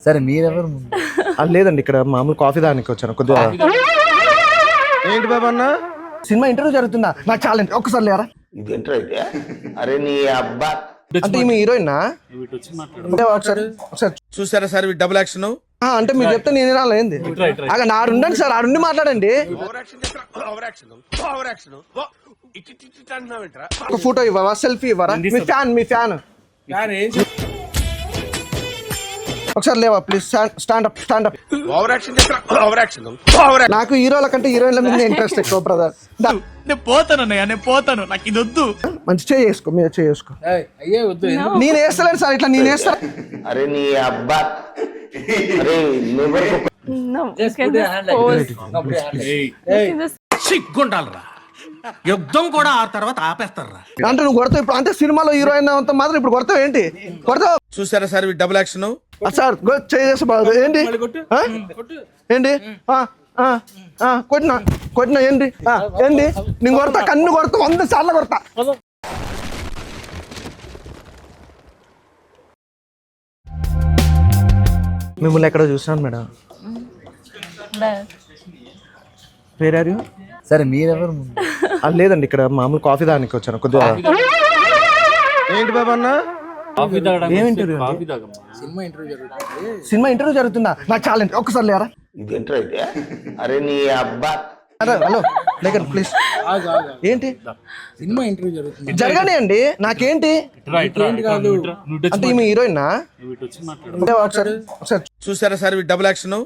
సరే మీరెవరు లేదండి, ఇక్కడ మామూలు కాఫీ దానికి వచ్చాను కొద్దిగా. ఏంటి బాబు అన్న? సినిమా ఇంటర్వ్యూ జరుగుతుందా? నాకు ఛాలెంజ్ ఒక్కసారి లేరా. ఇదేంట్రా అయితే? అరే నీ అబ్బా. అంటే ఈమె హీరోయిన్ ఒకసారి ఒకసారి చూసారా సార్ డబుల్ యాక్షన్? అంటే మీరు చెప్తే నేను వినాలి ఏంది? అక్కడ నాడుండండి సార్, ఆడుండి మాట్లాడండి. ఒక ఫోటో ఇవ్వవా, సెల్ఫీ ఇవ్వరా? మీ ఫ్యాన్ ఒకసారి లేవా ప్లీజ్. Stand up. నాకు హీరోల కంటే హీరోయిన్ల మీద ఇంట్రెస్ట్ ఎక్కువ బ్రదర్. నేను పోతాను నాకు ఇది వద్దు. మంచి చేసుకో, మీరు చేసుకో. నేను వేస్తలేను సార్, ఇట్లా నేను వేస్తా. అరే నీ అబ్బా. అరే సిగ్గుండాలరా, యుద్ధం కూడా ఆ తర్వాత ఆపేస్తారా. అంటే నువ్వు కొడతావు ఇప్పుడు, అంటే సినిమాలో హీరోయిన్ అంత మాత్రం ఇప్పుడు కొడతావు ఏంటి? కొడతావు చూసారా సార్ డబుల్ యాక్షన్? సార్ చేసి బాగుంది ఏంటి ఏంటి కొట్టినా ఏంటి ఏంటి? నేను కొడతా, కన్ను కొడతా, 100 సార్లు కొడతా. మిమ్మల్ని ఎక్కడ చూసాను మేడం. వేరే సరే మీరెవరు లేదండి, ఇక్కడ మామూలు కాఫీ దానికి వచ్చాను కొద్దిగా. ఏంటి బాబు అన్న? సినిమా ఇంటర్వ్యూ జరుగుతుందా? నాకు ఛాలెంజ్ ఒక్కసారి లేరా. ఇదేంట్రా అయితే? అరే నీ అబ్బా. హలో లేకండి ప్లీజ్. ఏంటి సినిమా ఇంటర్వ్యూ జరుగుతుంది, జరగనే అండి. నాకేంటి అంటే ఈమె హీరోయిన్ ఒకసారి ఒకసారి చూసారా సార్ డబుల్ యాక్షన్?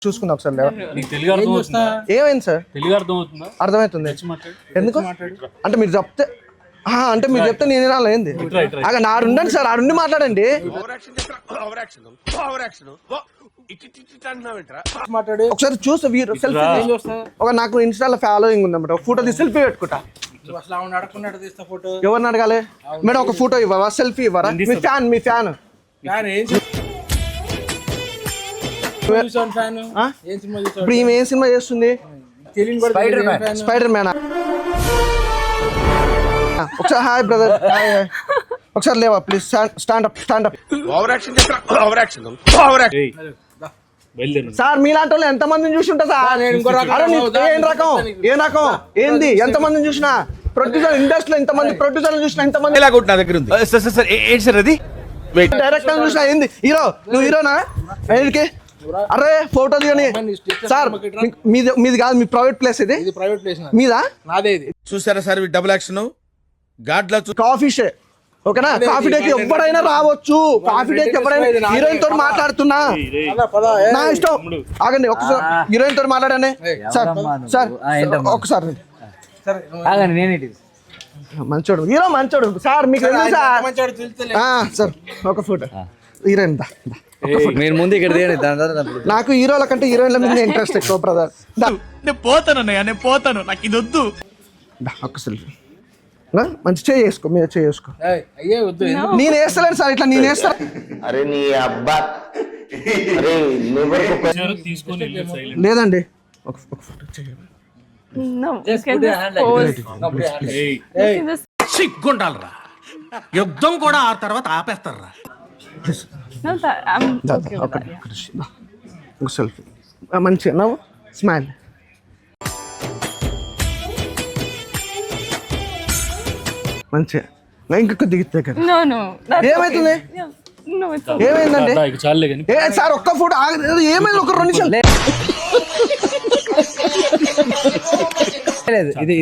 చూసుకుందాం ఒకసారి. ఏమైంది సార్? అర్థమవుతుంది. ఎందుకు అంటే మీరు చెప్తే నేను వినాలి ఏంది? అక్కడ నాడుండండి సార్, ఆడుండి మాట్లాడండి. ఒకసారి చూసి సెల్ఫీ ఒక నాకు ఇన్స్టాలో ఫాలోయింగ్ ఉందన్నమాట. ఒక ఫోటో తీసి సెల్ఫీ పెట్టుకుంటా. ఎవరిని అడగాలి మేడం? ఒక ఫోటో ఇవ్వవా, సెల్ఫీ ఇవ్వరా? మీ ఫ్యాన్ ఇప్పుడు ఈమె ఏం సినిమా చేస్తుంది? Spider man. ఒకసారి హాయ్ బ్రదర్, ఒకసారి లేవా ప్లీజ్. Stand up. సార్ మీలాంటి వాళ్ళు ఎంత మందిని చూసి ఉంటా సార్? ఏం రకం ఏంది? ఎంత మందిని చూసినా ప్రొడ్యూసర్ ఇండస్ట్రీలో ఇంతమంది ప్రొడ్యూసర్లు చూసినా ఇంతమంది నా దగ్గర ఉంది సార్. ఏంటి సార్ అది? డైరెక్టర్ చూసినా ఏంది? హీరో నువ్వు హీరోనా? ఏంటికి? అరే ఫోటో దిగని సార్. మీది కాదు, మీ ప్రైవేట్ ప్లేస్ ఇది. మీదా? చూసారా సార్ డబుల్ యాక్షన్? గాడ్లా కాఫీ షే ఓకేనా? కాఫీ డేకి ఎవరైనా రావచ్చు. కాఫీ డేకి ఎవరైనా హీరోయిన్ తోటి మాట్లాడుతున్నా నా ఇష్టం. ఆగండి ఒకసారి, హీరోయిన్ తోటి మాట్లాడండి సార్ ఒకసారి. మంచోడు హీరో, మంచోడు సార్. మీకు సార్ ఒక ఫోటో హీరోయిన్ దా. మీరు ముందు ఇక్కడ నాకు హీరోల కంటే హీరోయిన్ల మీద ఇంట్రెస్ట్ ఎక్కువ బ్రదర్. నేను పోతాను నాకు ఇది వద్దు. ఒక్క సెల్ఫీ మంచి చేసుకో, మీరు చేసుకో. నేను వేస్తలేను సార్, ఇట్లా నేను వేస్తా. అరే నీ అబ్బా. లేదండి ఒక ఫోటో సిగ్గుండాలరా, యుద్ధం కూడా ఆ తర్వాత ఆపేస్తారా. ఒక సెల్ఫీ మంచిగా నవ్వు, స్మైల్. మంచిగా ఇంకొక దిగితే కదా. ఏమైతుంది? ఏమైందండి? సార్ ఒక్క ఫోటో ఏమైంది? ఒక 2 నిమిషాలు.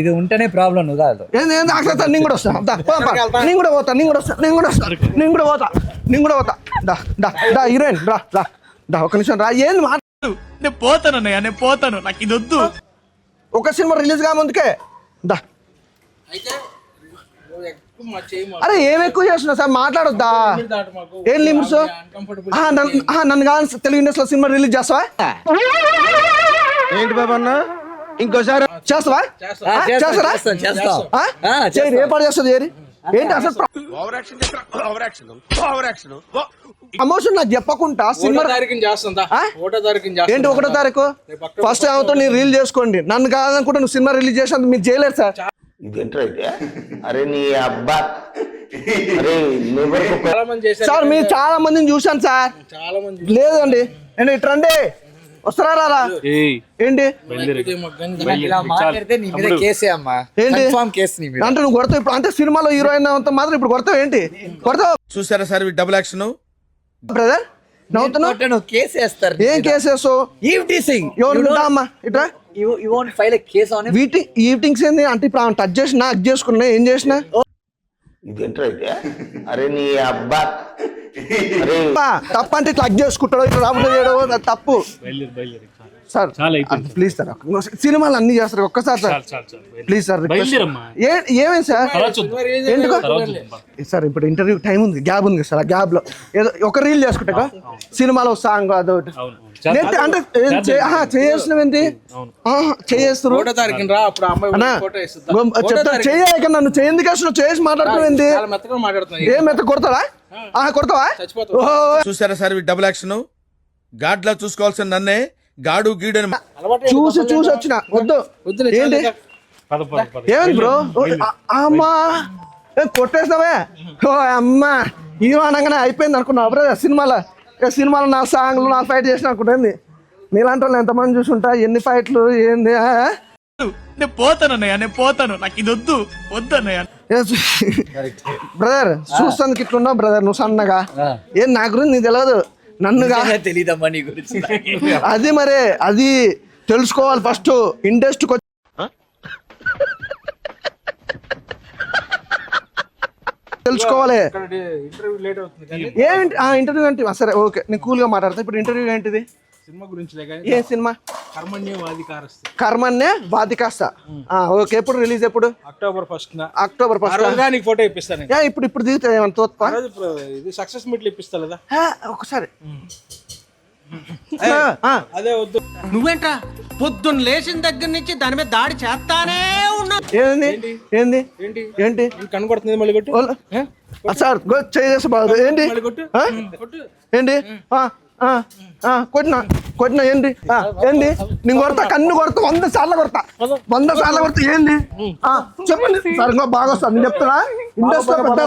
ఇది ఉంటేనే ప్రాబ్లం కాదు. నేను కూడా వస్తా, నేను కూడా పోతా. దా హీరోయిన్ దా ఒక నిమిషం రా. ఏంది నేను పోతాను నాకు ఇది వద్దు. ఒక సినిమా రిలీజ్ గా ముందుకే దా. అరే ఏం ఎక్కువ చేస్తున్నా సార్? మాట్లాడొద్దా? ఏం లిమిట్స్? నన్ను కాదు తెలుగు ఇండస్ట్రీలో సినిమా రిలీజ్ చేస్తావా? ఏంటి బాబు అన్న? ఇంకోసారి చేస్తావా? ఏర్పాటు చేస్తుంది ఏంటి అసలు? ప్రమోషన్ నాకు చెప్పకుండా సినిమా ఏంటి 1వ తారీఖు ఫస్ట్ అవుతావు? నేను రీల్ చేసుకోండి. నన్ను కాదనుకుంటే నువ్వు సినిమా రిలీజ్ చేసినందుకు మీరు చేయలేరు సార్. ఇదేంట్రా అయితే? అరే నీ అబ్బా. చాలా మంది చేశారు. సార్ మీరు చాలా మందిని చూశాను సార్. చాలా మంది లేదండి ఏంటి ఇట్రండి వస్తారా రారా ఏంటి ఇలా మాట్లాడితే నీ మీద కేసే అమ్మా. ఏంటి? కన్ఫర్మ్ కేసు నీ మీద. అంటే నువ్వు కొడతావు ఇప్పుడు అంటే సినిమాలో హీరోయిన్ అంత మాత్రం ఇప్పుడు కొడతావు ఏంటి కొడతావు చూసారా సార్ డబుల్ యాక్షన్? బ్రదర్ నవ్వుతున్నావు కొట్టే నువ్వు కేసు వేస్తారు. ఏం కేసు వేస్తావు ఈవ్ టీసింగ్. ఎవరు అమ్మా ఇట్రా You won't file a case on him. వీటి ఈవిటింగ్స్ ఏంది అంటే ఇప్పుడు ఆమె టచ్ చేసినా హక్ చేసుకున్నా ఏం చేసినా ఇదేంటైతే అరే నీ అబ్బా తప్పు అంటే ఇట్లా హక్ చేసుకుంటాడు ఇట్లా రాబోతు చేయడం అది తప్పు సార్ ప్లీజ్ సార్ సినిమాలు అన్ని చేస్తారు ఒక్కసారి సార్ ప్లీజ్ సార్ ఏమైంది సార్ ఎందుకు సార్ ఇప్పుడు ఇంటర్వ్యూ టైం ఉంది గ్యాప్ ఉంది సార్ ఆ గ్యాప్ లో ఏదో ఒక రీల్ చేసుకుంటా సినిమాలో సాంగ్ అదొకటి అంటే చేసినవి ఏంటి చేస్తారు ఫోటో తారీఖున రా అప్పుడు అమ్మాయి ఫోటో ఇస్తుంది. చెప్తా చేయక నన్ను ఎందుకు అసలు చేసి మాట్లాడుతున్నావు ఏంటి చాలా మెత్తగా మాట్లాడుతున్నాయి. ఏం మెత్త కొడతావా కొడతావా చచ్చిపోతావు. ఓహో చూసారా సార్ డబుల్ యాక్షన్? గాడ్ లా చూసుకోవాల్సిన నన్నే గాడు గీడని చూసి వచ్చిన వద్దు వద్దులే, ఏంటి ఏమైంది బ్రో అమ్మా కొట్టేస్తావే ఓ అమ్మా హీరో అనగానే అయిపోయింది అనుకున్నావు బ్రదర్ సినిమాలో నా సాంగ్లు నా ఫైట్ చేసిన అనుకుంటుంది నీలాంటి వాళ్ళు ఎంతమంది చూసుంటా ఎన్ని ఫైట్లు ఏంది నేను పోతానన్నయ్య, నేను పోతాను, నాకు ఇది వద్దు వద్దన్నయ్య. బ్రదర్ చూస్తానికి ఇట్లున్నావు బ్రదర్ నువ్వు సన్నగా ఏం నా గురించి నీకు తెలియదు నన్నుగా తెలీదమ్మా నీ గురించి. అది మరే అది తెలుసుకోవాలి ఫస్ట్ ఇండస్ట్రీకి తెలుసుకోవాలి ఇంటర్వ్యూ లేట్ అవుతుంది కానీ ఏంటి ఇంటర్వ్యూ ఏంటి సరే ఓకే నేను కూల్గా మాట్లాడతా ఇప్పుడు ఇంటర్వ్యూ ఏంటిది సినిమా గురించి ఏ సినిమా కర్మణ్యవాధికారస్తు కర్మన్నే వాదికాస్త ఓకే ఎప్పుడు రిలీజ్ ఎప్పుడు అక్టోబర్ 1st అక్టోబర్ 1 నీకు ఫోటో ఇప్పిస్తాను. ఇప్పుడు దిగుతా ఏమన్నా తోత్పా ఆ రోజు ఇది సక్సెస్ మీట్లు ఇప్పిస్తా కదా. ఒకసారి అదే వద్దు. నువ్వేంట్రా పొద్దున్న లేచిన దగ్గర నుంచి దాని మీద దాడి చేస్తానే ఉన్నా. ఏంది ఏంది ఏంటి ఏంటి నీకు కనబడుతుంది మళ్ళీ కొట్టు. సార్ చేసి బాగుంది ఏంటి మళ్ళీ కొట్టు కొట్టు. ఏంటి కొట్టినా ఏంటి ఏంటి నేను కొడతా కన్ను కొడతా 100 సార్లు కొడతా 100 సార్లు కొడతా ఏంది చెప్పండి సార్ ఇంకా బాగా వస్తా నేను చెప్తున్నా ఇండస్ట్రీ పెద్ద